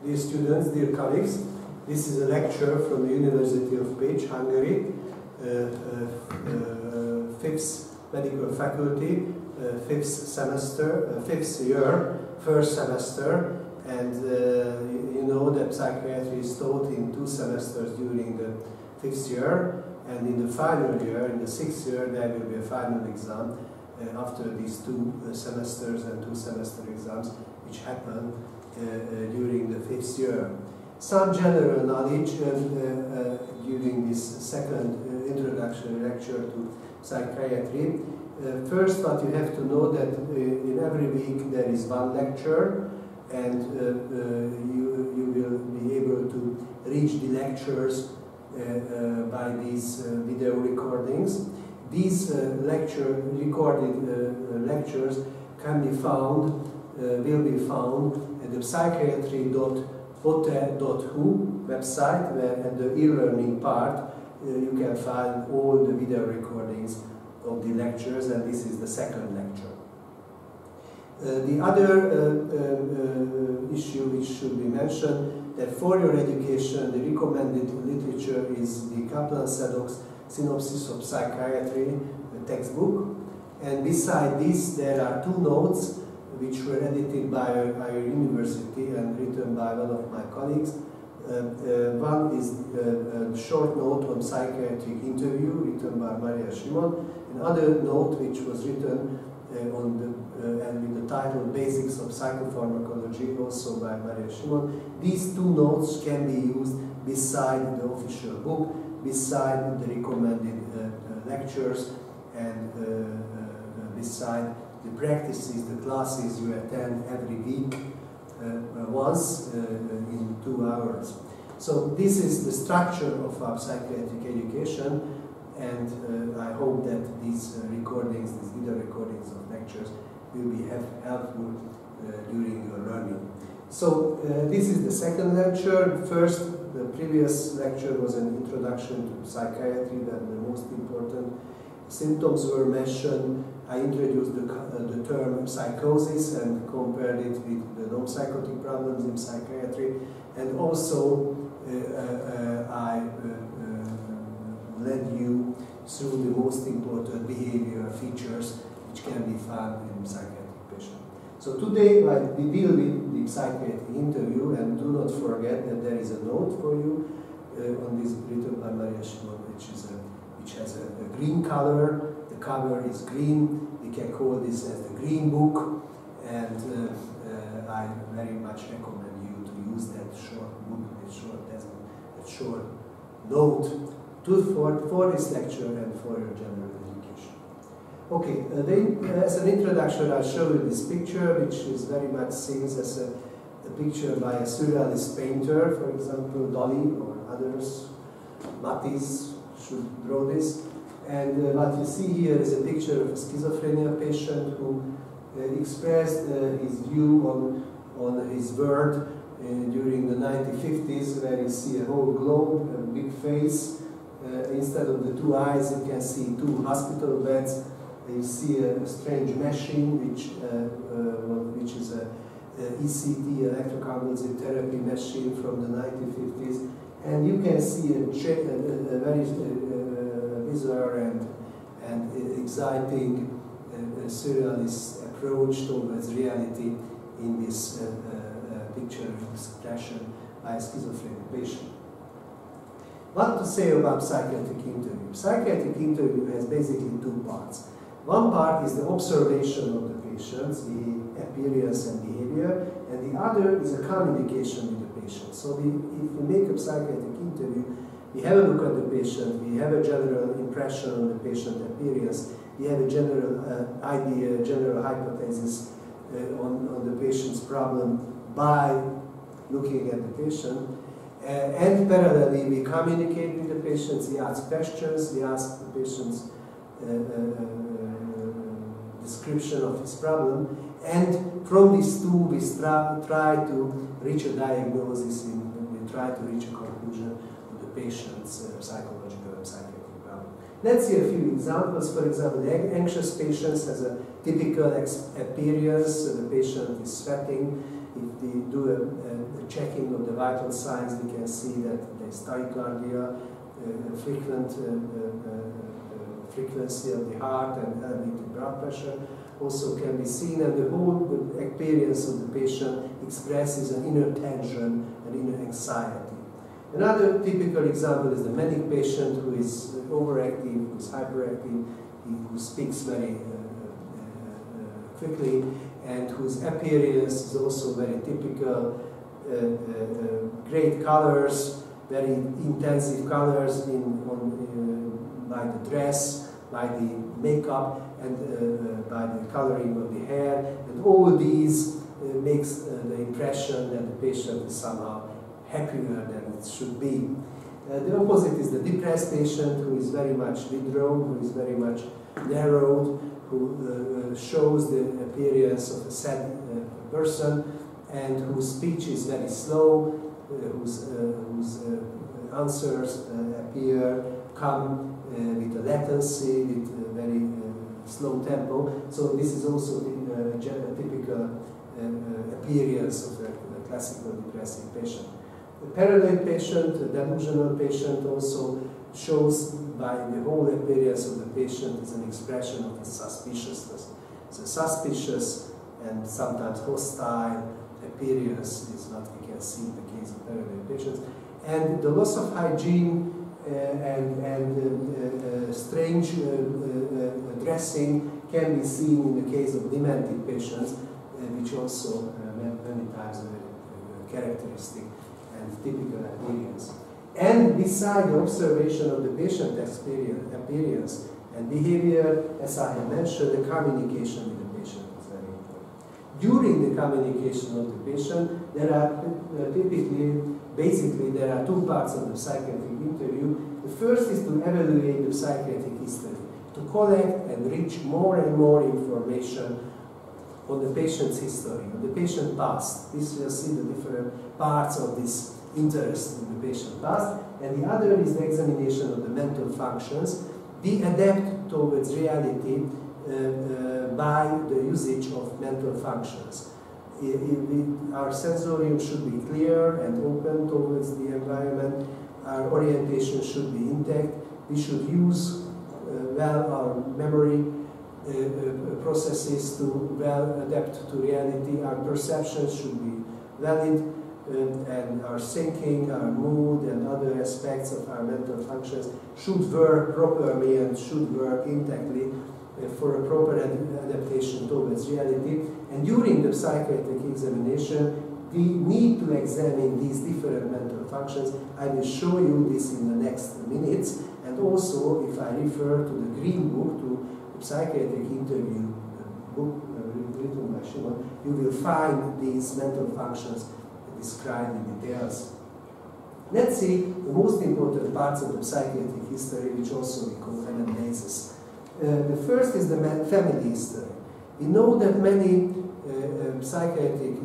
Dear students, dear colleagues, this is a lecture from the University of Pécs, Hungary, 5th medical faculty, 5th semester, 5th year, first semester, and you know that psychiatry is taught in 2 semesters during the 5th year, and in the final year, in the 6th year, there will be a final exam after these 2 semesters and 2 semester exams which happen during the 5th year. Some general knowledge during this second introductory lecture to psychiatry. First, what you have to know that in every week there is 1 lecture, and you will be able to reach the lectures by these video recordings. These recorded lectures can be found, will be found at the psychiatry.pote.hu website, where at the e-learning part you can find all the video recordings of the lectures, and this is the second lecture. The other issue which should be mentioned, that for your education the recommended literature is the Kaplan-Sedok's Synopsis of Psychiatry textbook, and beside this there are 2 notes which were edited by our university and written by one of my colleagues. One is a short note on psychiatric interview written by Maria Shimon, another note which was written and with the title Basics of Psychopharmacology, also by Maria Shimon. These 2 notes can be used beside the official book, beside the recommended lectures, and beside the practices, the classes you attend every week once in 2 hours. So this is the structure of our psychiatric education, and I hope that these recordings, these video recordings of lectures will be helpful during your learning. So this is the second lecture. First, the previous lecture was an introduction to psychiatry, and the most important symptoms were mentioned. I introduced the term psychosis and compared it with the non-psychotic problems in psychiatry, and also I led you through the most important behavioral features which can be found in psychiatric patients. So today we deal with the psychiatric interview, and do not forget that there is a note for you on this written by Maria Shimon, which has a green color. The cover is green. We can call this as the green book, and I very much recommend you to use that short book, that short note for this lecture and for your general education. Okay, as an introduction, I'll show you this picture, which is very much seen as a picture by a surrealist painter, for example, Dali or others. Matisse should draw this. And what you see here is a picture of a schizophrenia patient who expressed his view on his world during the 1950s, where you see a whole globe, a big face. Instead of the 2 eyes, you can see 2 hospital beds. You see a strange machine, which is a ECT, electroconvulsive therapy machine from the 1950s. And you can see a very bizarre and exciting surrealist approach towards reality in this picture expression by a schizophrenic patient. What to say about psychiatric interview? Psychiatric interview has basically 2 parts. One part is the observation of the patient's appearance and behavior, and the other is a communication with the patient. So if we make a psychiatric interview, we have a look at the patient, we have a general impression on the patient appearance, we have a general idea, general hypothesis on the patient's problem by looking at the patient. And parallelly, we communicate with the patients, we ask questions, we ask the patient's description of his problem, and from these 2 we try to reach a diagnosis, we try to reach a conclusion of the patient's psychological and psychiatric problem. Let's see a few examples. For example, the anxious patient has a typical appearance. The patient is sweating. If we do a the checking of the vital signs, we can see that there is tachycardia, frequency of the heart and elevated blood pressure also can be seen, and the whole experience of the patient expresses an inner tension and inner anxiety. Another typical example is the manic patient who is overactive, who is hyperactive, who speaks very quickly, and whose appearance is also very typical. Great colors, very intensive colors by the dress, by the makeup, and by the coloring of the hair, and all these makes the impression that the patient is somehow happier than it should be. The opposite is the depressed patient, who is very much withdrawn, who is very much narrowed, who shows the appearance of a sad person, and whose speech is very slow, whose answers come with a latency, with a very slow tempo. So this is also a typical appearance of a classical depressive patient. The paranoid patient, the delusional patient, also shows by the whole appearance of the patient is an expression of his suspiciousness. So suspicious and sometimes hostile appearance is what we can see in the case of paranoid patients. And the loss of hygiene and strange dressing can be seen in the case of demented patients, which also many times are very characteristic and typical appearance. And beside the observation of the patient appearance and behavior, as I have mentioned, the communication with the patient is very important. During the communication of the patient, there are basically there are two parts of the psychiatric interview. The first is to evaluate the psychiatric history, to collect and reach more and more information on the patient's history, on the patient past. This will see the different parts of this interest in the patient past. And the other is the examination of the mental functions. We adapt towards reality by the usage of mental functions. Our sensorium should be clear and open towards the environment. Our orientation should be intact. We should use well our memory processes to well adapt to reality. Our perceptions should be valid, and our thinking, our mood, and other aspects of our mental functions should work properly and should work intactly for a proper adaptation towards reality. And during the psychiatric examination, we need to examine these different mental functions. I will show you this in the next minutes. And also, if I refer to the Green Book, to the psychiatric interview book written by Shimon, you will find these mental functions described in details. Let's see the most important parts of the psychiatric history, which also we call anamnesis. The first is the family history. We know that many psychiatric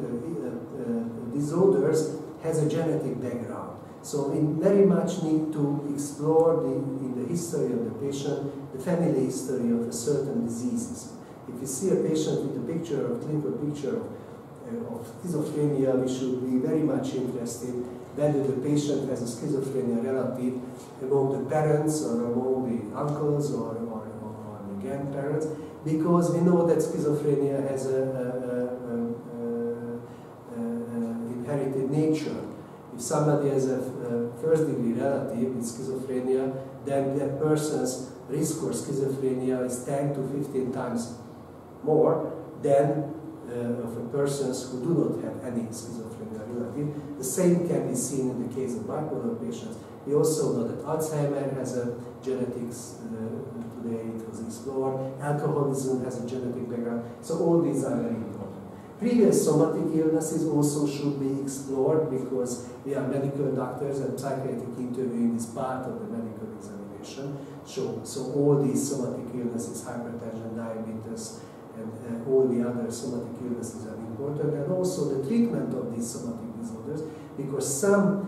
disorders has a genetic background. So we very much need to explore in the history of the patient, the family history of certain diseases. If you see a patient with a picture, a clinical picture of schizophrenia, we should be very much interested whether the patient has a schizophrenia relative among the parents or among the uncles or the grandparents, because we know that schizophrenia has an inherited nature. If somebody has a first-degree relative with schizophrenia, then that person's risk for schizophrenia is 10 to 15 times more than of persons who do not have any schizophrenia relative. The same can be seen in the case of bipolar patients. We also know that Alzheimer has a genetics, today it was explored, alcoholism has a genetic background, so all these are very important. Previous somatic illnesses also should be explored because we are medical doctors and psychiatric interviewing is part of the medical examination. So all these somatic illnesses, hypertension, diabetes, and all the other somatic illnesses are important, and also the treatment of these somatic disorders, because some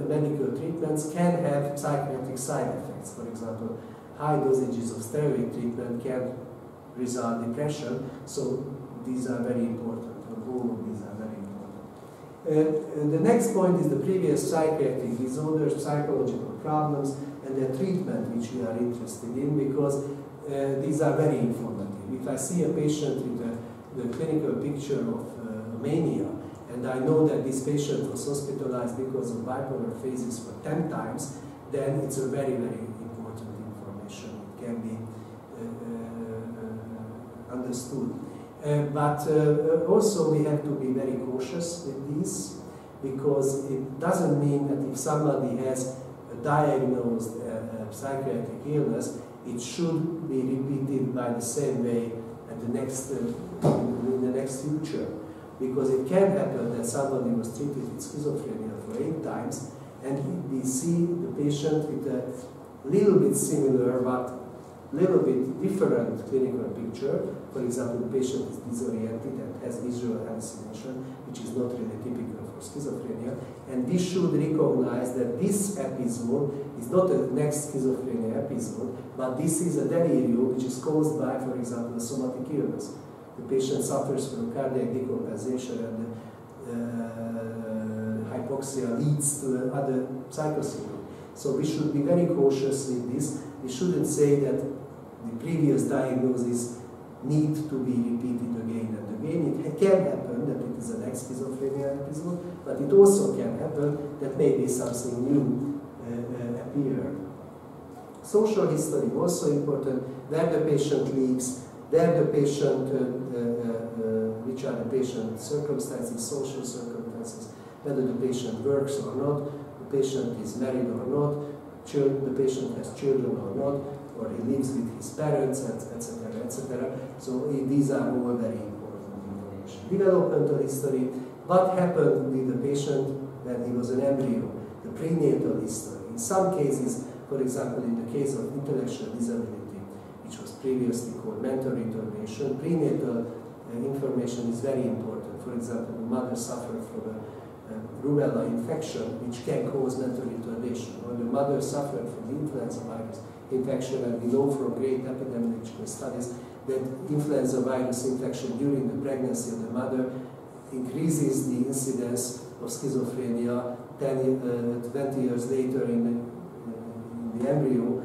medical treatments can have psychiatric side effects. For example, high dosages of steroid treatment can result in depression, so these are very important, or all of these are very important. The next point is the previous psychiatric disorders, psychological problems, and their treatment, which we are interested in, because these are very informative. If I see a patient with the clinical picture of mania, and I know that this patient was hospitalized because of bipolar phases for 10 times, then it's a very, very important information. It can be understood. But also we have to be very cautious with this, because it doesn't mean that if somebody has a diagnosed psychiatric illness, it should be repeated by the same way at the next, in the next future. Because it can happen that somebody was treated with schizophrenia for 8 times, and we see the patient with a little bit similar but little bit different clinical picture. For example, the patient is disoriented and has visual hallucination, which is not really typical for schizophrenia. And this should recognize that this episode is not a next schizophrenia episode, but this is a delirium which is caused by, for example, a somatic illness. The patient suffers from cardiac decompensation, and hypoxia leads to other psychosymptoms. So we should be very cautious with this. We shouldn't say that the previous diagnosis need to be repeated again and again. It can happen that it is an next schizophrenia episode, but it also can happen that maybe something new appeared. Social history also important, where the patient lives, where the patient, which are the patient circumstances, social circumstances, whether the patient works or not, the patient is married or not, the patient has children or not, or he lives with his parents, etc., etc. So these are all very important information. Developmental history, what happened with the patient when he was an embryo, the prenatal history. In some cases, for example, in the case of intellectual disability, which was previously called mental retardation, prenatal information is very important. For example, the mother suffered from a rubella infection, which can cause mental retardation, or the mother suffered from influenza virus infection, and we know from great epidemiological studies that influenza virus infection during the pregnancy of the mother increases the incidence of schizophrenia 20 years later in the embryo.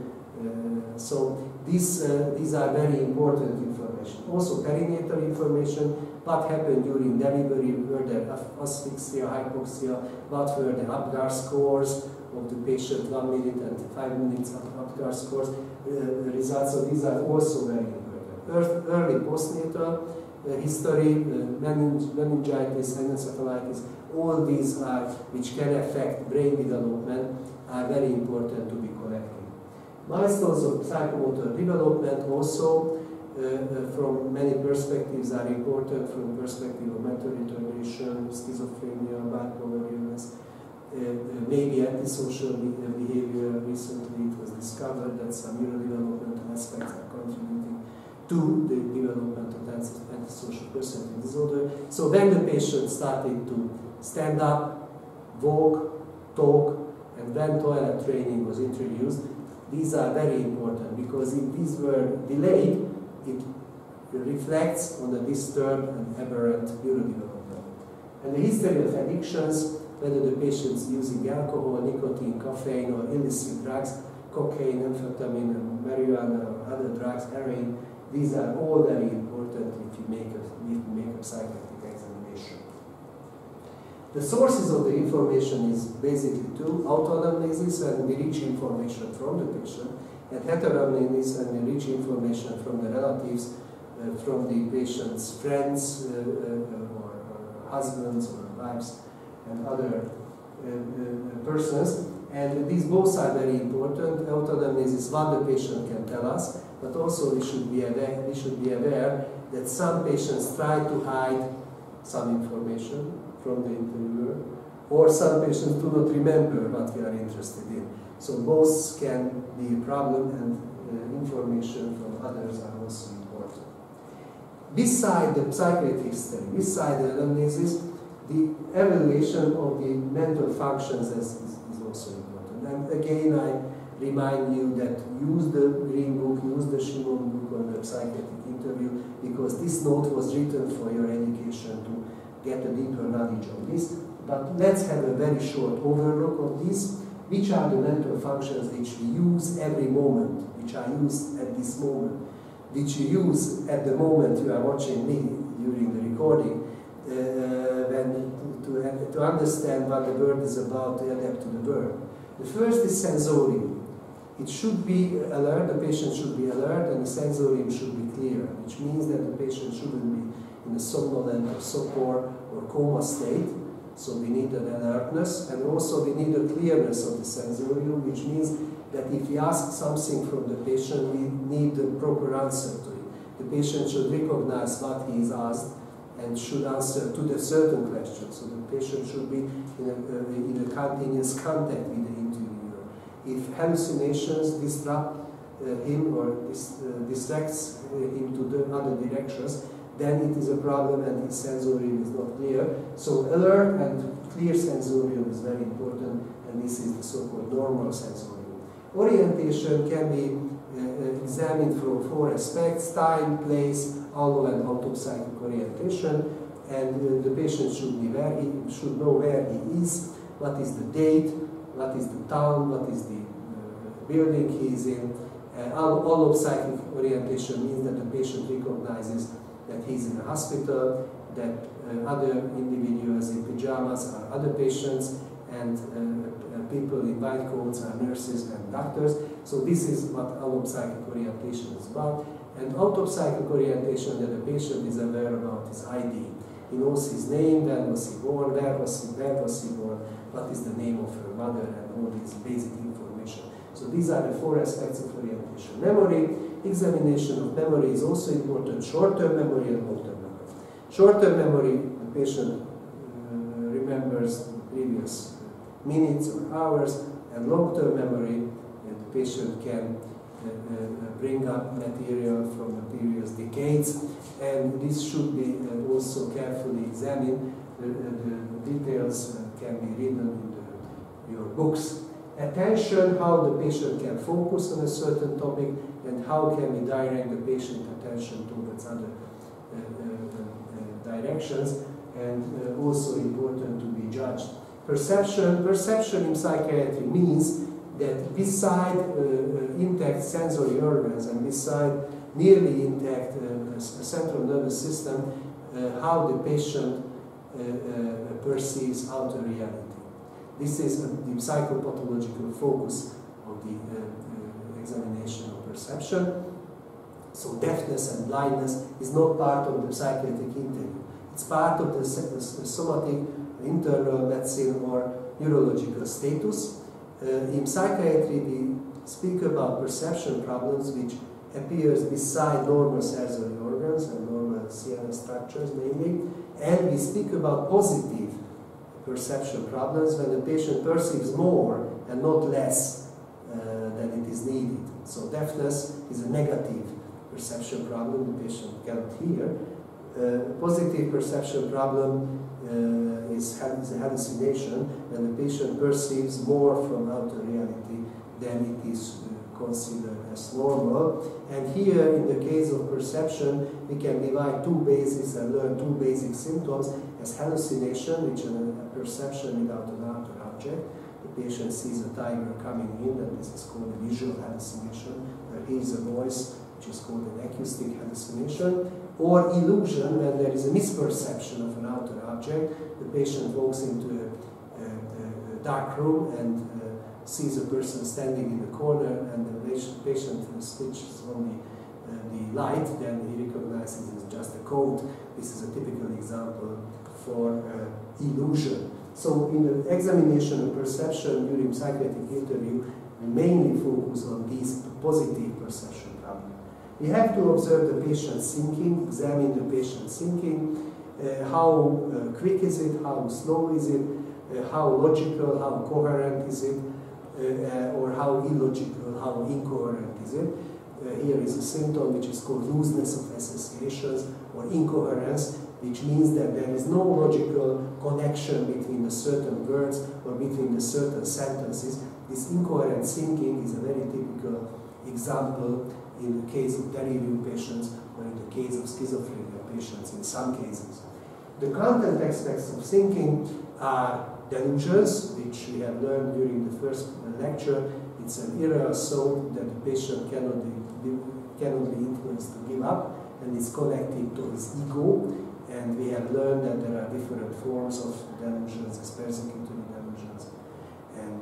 So these are very important information. Also perinatal information, what happened during delivery, were there asphyxia, hypoxia, what were the Apgar scores of the patient, 1 minute and 5 minutes Apgar scores, results. So these are also very important. Early postnatal history, meningitis, encephalitis, all these are, which can affect brain development, are very important to be collected. Milestones of psychomotor development also, from many perspectives, are important, from the perspective of mental retardation, schizophrenia, bipolar illness, maybe antisocial behavior. Recently it was discovered that some neurodevelopmental aspects are contributing to the development of antisocial personality disorder. So when the patient started to stand up, walk, talk, and when toilet training was introduced, these are very important, because if these were delayed, it reflects on the disturbed and aberrant neurodevelopment. And the history of addictions, whether the patient's using alcohol, nicotine, caffeine, or illicit drugs, cocaine, amphetamine, marijuana, or other drugs, heroin, these are all very important if you make a psychiatric examination. The sources of the information is basically two: autoanamnesis, and we reach information from the patient, and heteroanamnesis, and we reach information from the relatives, from the patient's friends, or husbands, or wives, and other persons. And these both are very important. Autoanamnesis, what the patient can tell us, but also we should be aware that some patients try to hide some information from the interviewer, or some patients do not remember what we are interested in. So both can be a problem, and information from others are also important. Beside the psychiatric history, beside the anamnesis, the evaluation of the mental functions is also important. And again, I remind you that use the Green Book, use the Shimon book on the psychiatric interview, because this note was written for your education to get a deeper knowledge of this. But let's have a very short overlook of this. Which are the mental functions which we use every moment, which are used at this moment, which you use at the moment you are watching me during the recording, to understand what the word is about, to adapt to the word. The first is sensorium. It should be alert, the patient should be alert, and the sensorium should be clear, which means that the patient shouldn't be in a somnolent or sopor or coma state. So we need an alertness, and also we need a clearness of the sensorium, which means that if we ask something from the patient, we need the proper answer to it. The patient should recognize what he is asked and should answer to the certain question. So the patient should be in a continuous contact with the interviewer. If hallucinations disrupt him or distracts him to the other directions, then it is a problem and his sensorium is not clear. So alert and clear sensorium is very important, and this is the so-called normal sensorium. Orientation can be examined from 4 aspects: time, place, allo and autopsychic orientation, and the patient should know where he is, what is the date, what is the town, what is the building he is in. Allopsychic orientation means that the patient recognizes that he is in a hospital, that other individuals in pajamas are other patients, and people in white coats are nurses and doctors. So this is what allopsychic orientation is about. And autopsychic orientation that the patient is aware about is ID. He knows his name, when was he born, where was he born, what is the name of her mother, and all these basic information. So these are the 4 aspects of orientation. Memory. Examination of memory is also important: short-term memory and long-term memory. Short-term memory, the patient remembers the previous minutes or hours, and long-term memory, the patient can bring up material from the previous decades, and this should be also carefully examined. The details can be written in your books. Attention, how the patient can focus on a certain topic, and how can we direct the patient attention towards other directions, and also important to be judged. Perception in psychiatry means that beside intact sensory organs and beside nearly intact central nervous system, how the patient perceives outer reality. This is the psychopathological focus of the examination of perception. So deafness and blindness is not part of the psychiatric interview. It's part of the somatic, internal medicine or neurological status. In psychiatry, we speak about perception problems which appears beside normal sensory organs and normal CNS structures mainly, and we speak about positive perception problems when the patient perceives more and not less than it is needed. So deafness is a negative perception problem, the patient cannot hear. Positive perception problem is a hallucination when the patient perceives more from outer reality than it is considered as normal. And here, in the case of perception, we can divide 2 bases and learn 2 basic symptoms as hallucination, which is a perception without an outer object. The patient sees a tiger coming in, and this is called a visual hallucination. He hears a voice, which is called an acoustic hallucination. Or illusion, when there is a misperception of an outer object. The patient walks into a dark room and sees a person standing in the corner, and the patient switches on the light, then he recognizes it's just a coat. This is a typical example for illusion. So in the examination of perception during psychiatric interview, we mainly focus on these positive perception problems. We have to observe the patient's thinking, examine the patient's thinking, how quick is it, how slow is it, how logical, how coherent is it, or how illogical, how incoherent is it. Here is a symptom which is called looseness of associations or incoherence, which means that there is no logical connection between the certain words or between the certain sentences. This incoherent thinking is a very typical example in the case of delirium patients or in the case of schizophrenia patients in some cases. The content aspects of thinking are delusions, which we have learned during the first lecture. It's an error thought that the patient cannot be influenced to give up, and it's connected to his ego. And we have learned that there are different forms of delusions, as persecutory delusions, and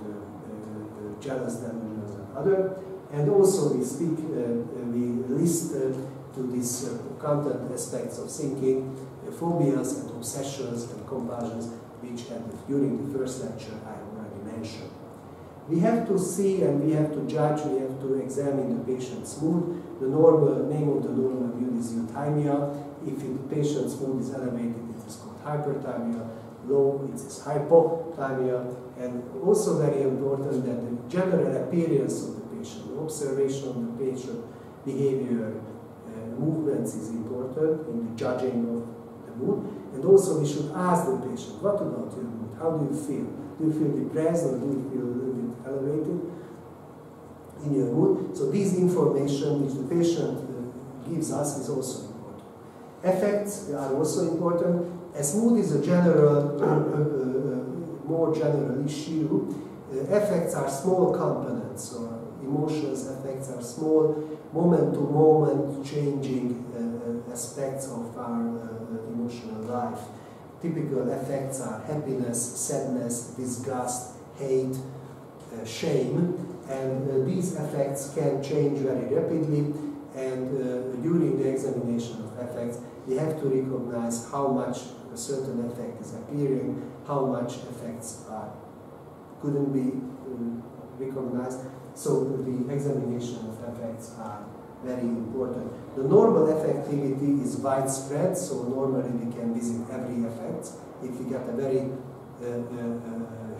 jealous delusions, and other. And also we list to these content aspects of thinking, phobias and obsessions and compulsions, which during the first lecture I have already mentioned. We have to see and we have to judge, we have to examine the patient's mood. The name of the normal mood is euthymia. If the patient's mood is elevated, it is called hyperthymia. Low, it is hypothymia. And also very important that the general appearance of the patient, the observation of the patient behavior, movements is important in the judging of the mood. And also we should ask the patient, what about your mood? How do you feel? Do you feel depressed or do you feel a little bit elevated in your mood? So this information which the patient gives us is also important. Effects are also important. As mood is a general, more general issue, effects are small components, or emotions effects are small, moment-to-moment changing aspects of our emotional life. Typical effects are happiness, sadness, disgust, hate, shame, and these effects can change very rapidly, and during the examination of effects we have to recognize how much a certain effect is appearing, how much effects couldn't be recognized. So the examination of effects are very important. The normal affectivity is widespread, so normally we can visit every effect. If we get a very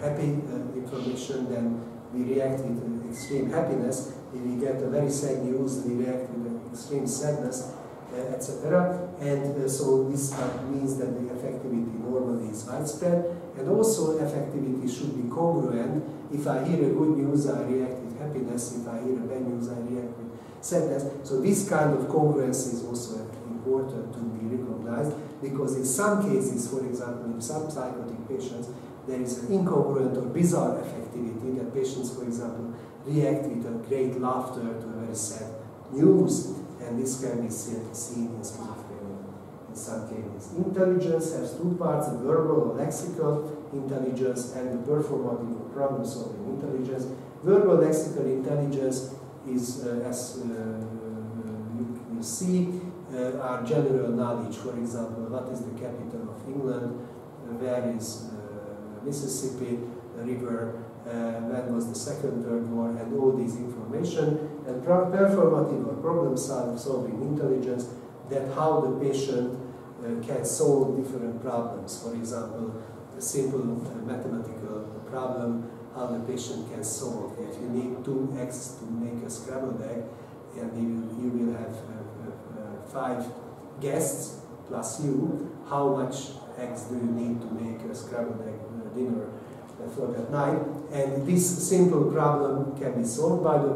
happy information, then we react with extreme happiness. If we get a very sad news, we react with extreme sadness, etc. And so this means that the affectivity normally is widespread. And also affectivity should be congruent. If I hear a good news, I react with happiness. If I hear a bad news, I react with sadness. So this kind of congruence is also important to be recognized, because in some cases, for example, in some psychotic patients, there is an incongruent or bizarre affectivity that patients, for example, react with a great laughter to a very sad news, and this can be seen in schizophrenia in some cases. Intelligence has two parts, the verbal or lexical intelligence and the performative or problem-solving intelligence. Verbal lexical intelligence is, as you see, our general knowledge. For example, what is the capital of England? Where is Mississippi River? When was the Second World War? And all this information. And performative or problem-solving intelligence, that how the patient can solve different problems. For example, a simple mathematical problem, how the patient can solve. If you need 2 eggs to make a scrambled egg, and you will have 5 guests plus you, how much eggs do you need to make a scrambled egg dinner for that night? And this simple problem can be solved by the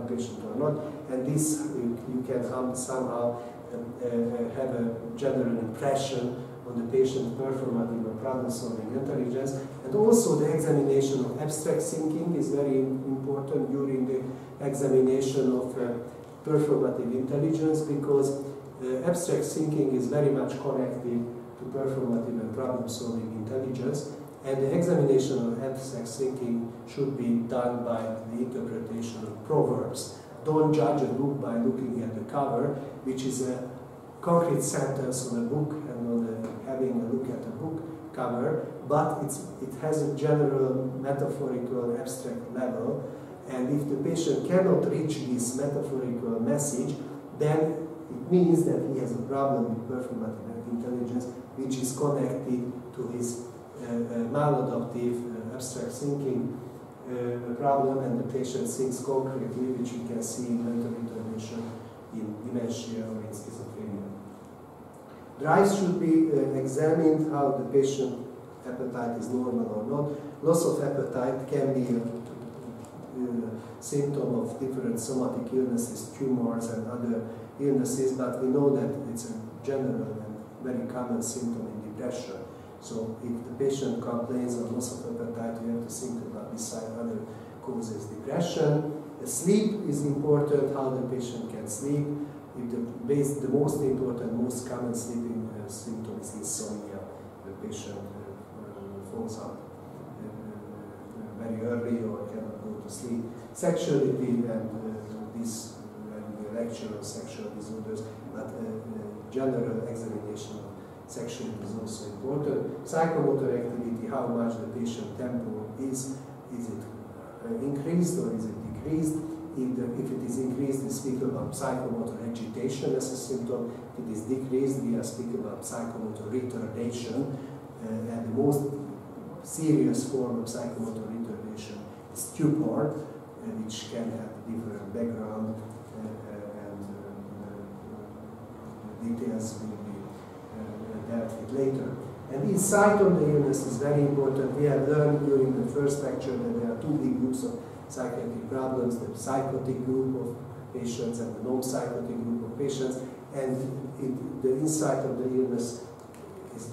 patient or not, and this you can somehow have a general impression on the patient's performative or problem-solving intelligence. And also the examination of abstract thinking is very important during the examination of performative intelligence, because abstract thinking is very much connected to performative and problem-solving intelligence, and the examination of abstract thinking should be done by the interpretation of proverbs. Don't judge a book by looking at the cover, which is a concrete sentence on a book and on having a look at a book cover, but it has a general metaphorical abstract level, and if the patient cannot reach this metaphorical message, then it means that he has a problem with performative intelligence, which is connected to his maladaptive abstract thinking problem, and the patient thinks concretely, which you can see in mental retardation, in dementia, or in schizophrenia. Drives should be examined, how the patient appetite is normal or not. Loss of appetite can be a symptom of different somatic illnesses, tumors and other illnesses, but we know that it's a general and very common symptom in depression. So if the patient complains of loss of appetite, we have to think about beside other causes depression. The sleep is important, how the patient can sleep. If the most important, most common sleeping symptom is insomnia. The patient falls up very early or cannot go to sleep. Sexuality and this lecture on sexual disorders, but general examination of sexuality is also important. Psychomotor activity, how much the patient tempo is it increased or is it decreased? If it is increased, we speak about psychomotor agitation as a symptom. If it is decreased, we are speaking about psychomotor retardation. And the most serious form of psychomotor retardation is stupor, which can have different background and details will be dealt with later. And insight on the illness is very important. We have learned during the first lecture that there are two big groups of psychiatric problems, the psychotic group of patients and the non-psychotic group of patients. And the insight of the illness is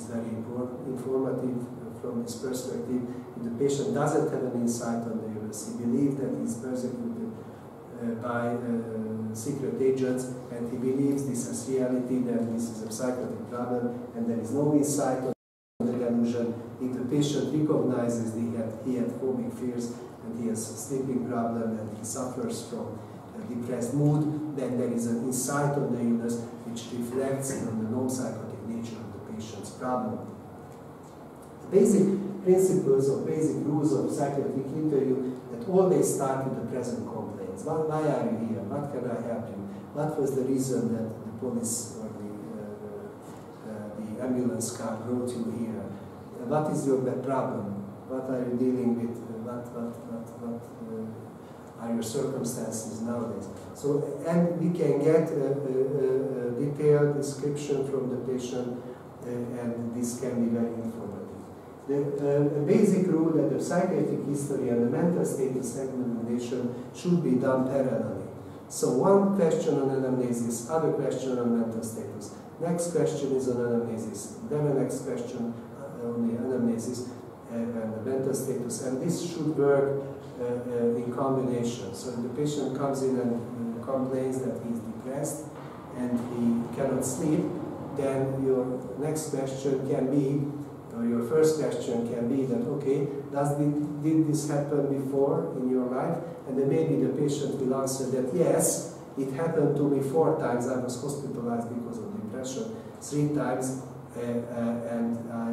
very informative from this perspective. If the patient doesn't have an insight on the illness, he believes that he is persecuted by secret agents, and he believes this as reality, then this is a psychotic problem, and there is no insight on the delusion. If the patient recognizes he had phobic fears, and he has a sleeping problem, and he suffers from a depressed mood, then there is an insight on the illness which reflects on the non-psychotic nature of the patient's problem. The basic principles or basic rules of psychiatric interview that always start with the present complaints. Why are you here? What can I help you? What was the reason that the police or the ambulance car brought you here? What is your problem? What are you dealing with? What are your circumstances nowadays? So, and we can get a detailed description from the patient, and this can be very informative. The basic rule that the psychiatric history and the mental status examination should be done parallelly. So one question on anamnesis, other question on mental status, next question is on anamnesis, then the next question on the anamnesis and the mental status, and this should work in combination. So if the patient comes in and complains that he is depressed and he cannot sleep, then your next question can be, or your first question can be that, okay, did this happen before in your life? And then maybe the patient will answer that, yes, it happened to me 4 times. I was hospitalized because of depression 3 times, and I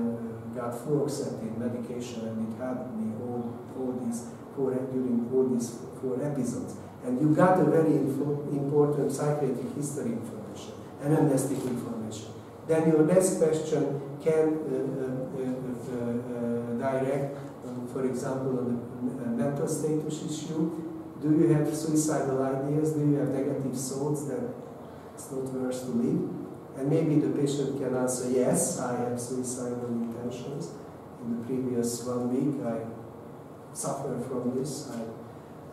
got fluoxetine medication, and it helped me during all these 4 episodes. And you got a very important psychiatric history information, anamnestic information. Then your next question can direct, for example, on the mental status issue. Do you have suicidal ideas? Do you have negative thoughts that it's not worth to live? And maybe the patient can answer, yes, I have suicidal intentions. In the previous 1 week, I suffered from this.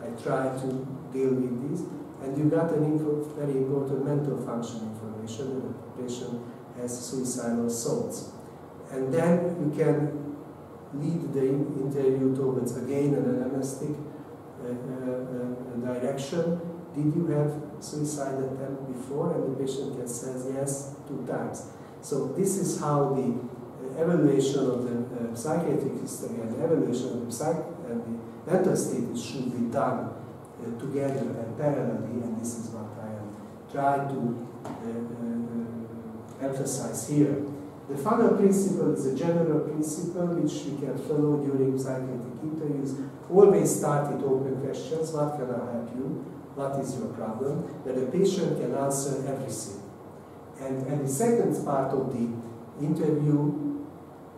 I tried to deal with this. And you got an very important mental function information that the patient has suicidal thoughts. And then you can lead the interview towards, again, an anamnestic direction. Did you have suicide attempt before? And the patient can say yes 2 times. So this is how the evaluation of the psychiatric history and the evaluation of the mental status should be done together and parallelly, and this is what I am trying to emphasize here. The funnel principle is a general principle which we can follow during psychiatric interviews. Always start with open questions. What can I help you? What is your problem? That the patient can answer everything. And the second part of the interview,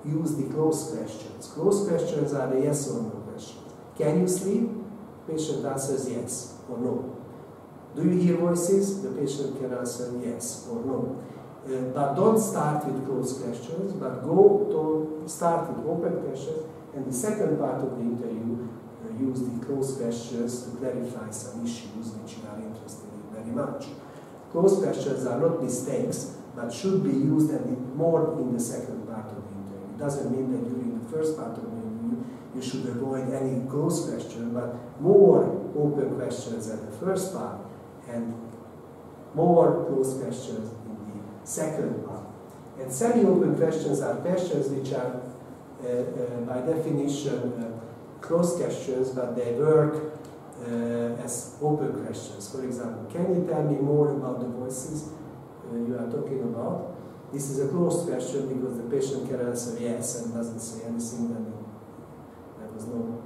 use the closed questions. Closed questions are the yes or no questions. Can you sleep? Patient answers yes or no. Do you hear voices? The patient can answer yes or no. But don't start with closed questions, but start with open questions, and the second part of the interview, use the closed questions to clarify some issues which you are interested in very much. Closed questions are not mistakes, but should be used and more in the second It doesn't mean that during the first part of the interview you should avoid any closed question, but more open questions at the first part and more closed questions in the second part. And semi-open questions are questions which are by definition closed questions, but they work as open questions. For example, can you tell me more about the voices you are talking about? This is a closed question because the patient can answer yes and doesn't say anything, then there was no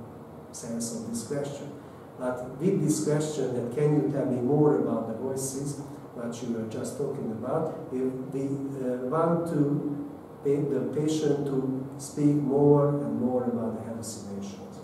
sense of this question. But with this question, that can you tell me more about the voices, what you were just talking about, we want to the patient to speak more and more about the hallucinations.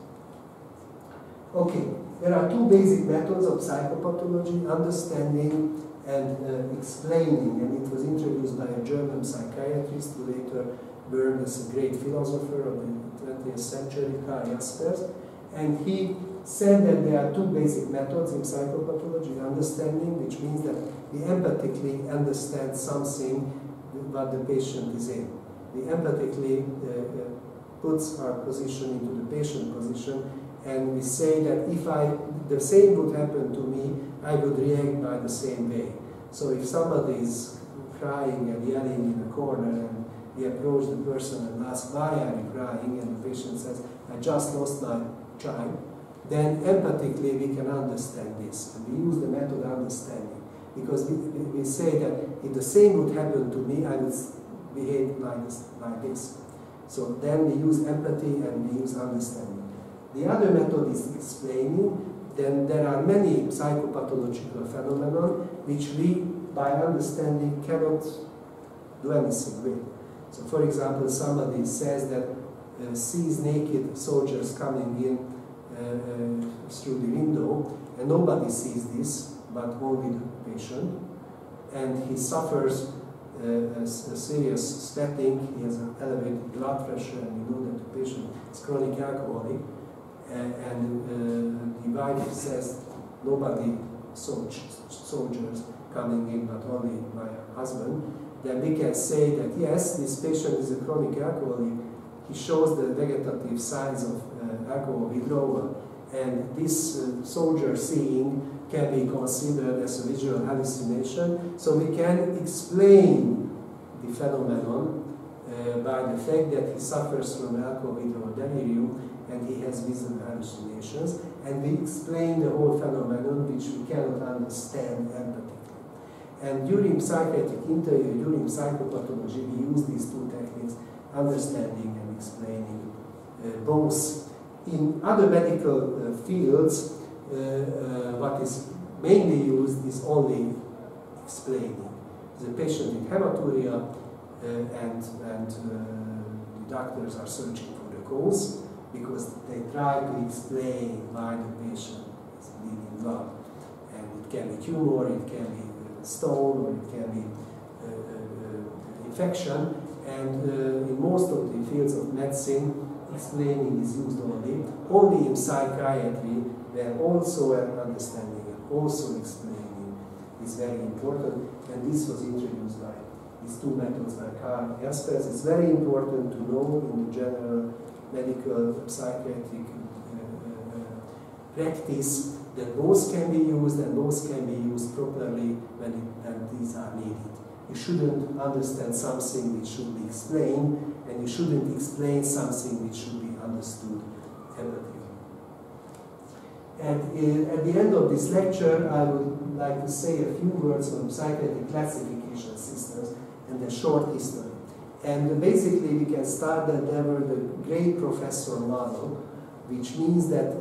Okay, there are two basic methods of psychopathology: understanding and explaining, and it was introduced by a German psychiatrist who later burned as a great philosopher of the 20th century, Karl Jaspers, and he said that there are two basic methods in psychopathology: understanding, which means that we empathically understand something what the patient is in. We empathically puts our position into the patient position, and we say that if the same would happen to me, I would react by the same way. So if somebody is crying and yelling in a corner and we approach the person and ask, why are you crying? And the patient says, I just lost my child. Then empathically we can understand this. And we use the method understanding. Because we say that if the same would happen to me, I would behave like this. So then we use empathy and we use understanding. The other method is explaining. Then there are many psychopathological phenomena which we, by understanding, cannot do anything with. So for example, somebody says that sees naked soldiers coming in through the window, and nobody sees this, but only the patient, and he suffers a serious sweating, he has an elevated blood pressure, and we know that the patient is chronic alcoholic, and the wife says nobody saw soldiers coming in, but only my husband, then we can say that yes, this patient is a chronic alcoholic, he shows the vegetative signs of alcohol withdrawal, and this soldier seeing can be considered as a visual hallucination. So we can explain the phenomenon by the fact that he suffers from alcohol withdrawal delirium and he has visual hallucinations, and we explain the whole phenomenon which we cannot understand empathically. And during psychiatric interview, during psychopathology, we use these two techniques, understanding and explaining, both. In other medical fields, what is mainly used is only explaining. The patient with hematuria and the doctors are searching for the cause because they try to explain why the patient is bleeding blood. And it can be tumor, it can be stone, or it can be infection. And in most of the fields of medicine, explaining is used only. Only in psychiatry, where also understanding and also explaining is very important. And this was introduced by these two methods by Karl Jaspers. It's very important to know in the general medical psychiatric practice that both can be used and both can be used properly when these are needed. You shouldn't understand something which should be explained, and you shouldn't explain something which should be understood empathically. And at the end of this lecture, I would like to say a few words on psychiatric classification systems and the short history. And basically, we can start that there were the great professor model, which means that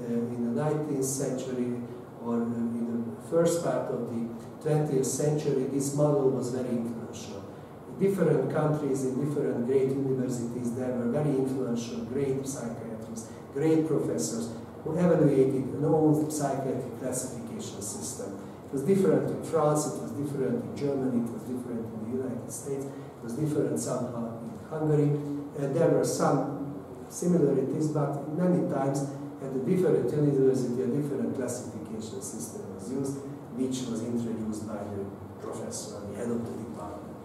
in the 19th century or in the first part of the 20th century, this model was very influential. In different countries, in different great universities, there were very influential, great psychiatrists, great professors who evaluated an own psychiatric classification system. It was different in France, it was different in Germany, it was different in the United States, it was different somehow in Hungary. There were some similarities, but many times at the different university, a different classification system was used, which was introduced by the professor, the head of the department.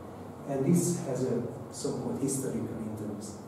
And this has a so-called historical interest.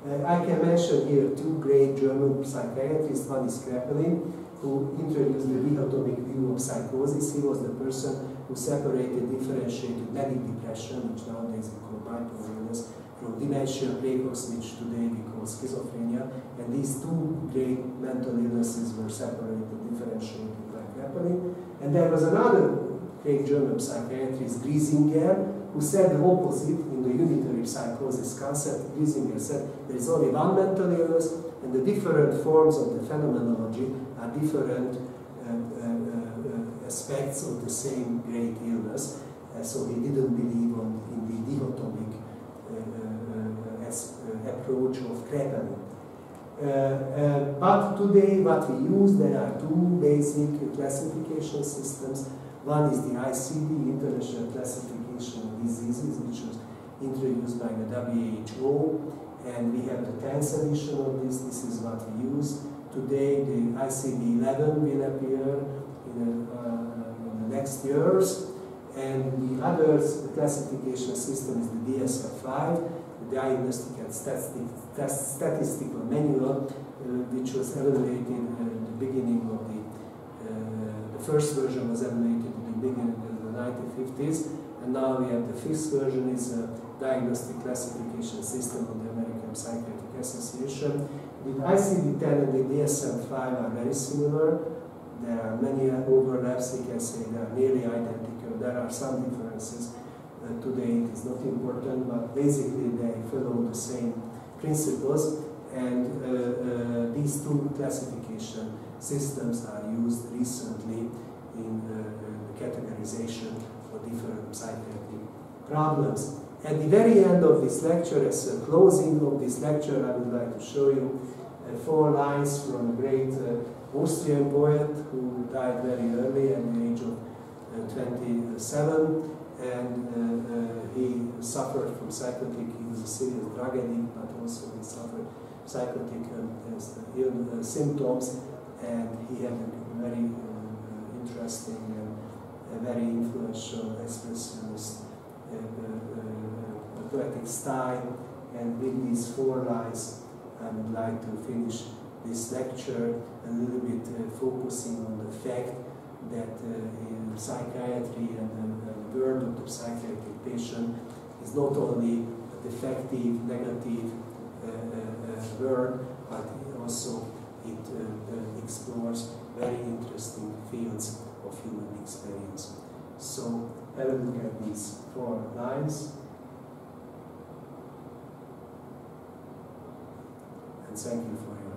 I can mention here two great German psychiatrists. One is Kraepelin, who introduced the dichotomic view of psychosis. He was the person who separated, differentiated manic depression, which nowadays we call bipolar illness, from dementia praecox, which today we call schizophrenia. And these two great mental illnesses were separated, differentiated by Kraepelin. And there was another great German psychiatrist, Griesinger, who said the opposite in the unitary psychosis concept. Griesinger said there is only one mental illness, and the different forms of the phenomenology are different aspects of the same great illness. So he didn't believe in the dichotomic approach of Kraepelin. But today what we use, there are two basic classification systems. One is the ICD, International Classification of Diseases, which was introduced by the WHO, and we have the 10th edition of this. This is what we use. Today the ICD-11 will appear in the next years, and the other classification system is the DSM-5, the Diagnostic and Statistical Manual, which was evaluated at the beginning of the first version was evaluated at the beginning of the 1950s, and now we have the 5th version is a diagnostic classification system of the American Psychiatric Association. The ICD-10 and the DSM-5 are very similar. There are many overlaps. You can say they are nearly identical. There are some differences. Today it is not important, but basically they follow the same principles, and these two classification systems are used recently in the categorization of different psychiatric problems. At the very end of this lecture, as a closing of this lecture, I would like to show you 4 lines from a great Austrian poet who died very early at the age of 27, and he suffered from psychotic, he was a serious drug addict, but also he suffered psychotic symptoms, and he had a very interesting and very influential expressionist poetic style. And with these 4 lines, I would like to finish this lecture a little bit focusing on the fact that psychiatry and the world of the psychiatric patient is not only a defective, negative world, but also it explores very interesting fields of human experience. So have a look at these 4 lines. And thank you for your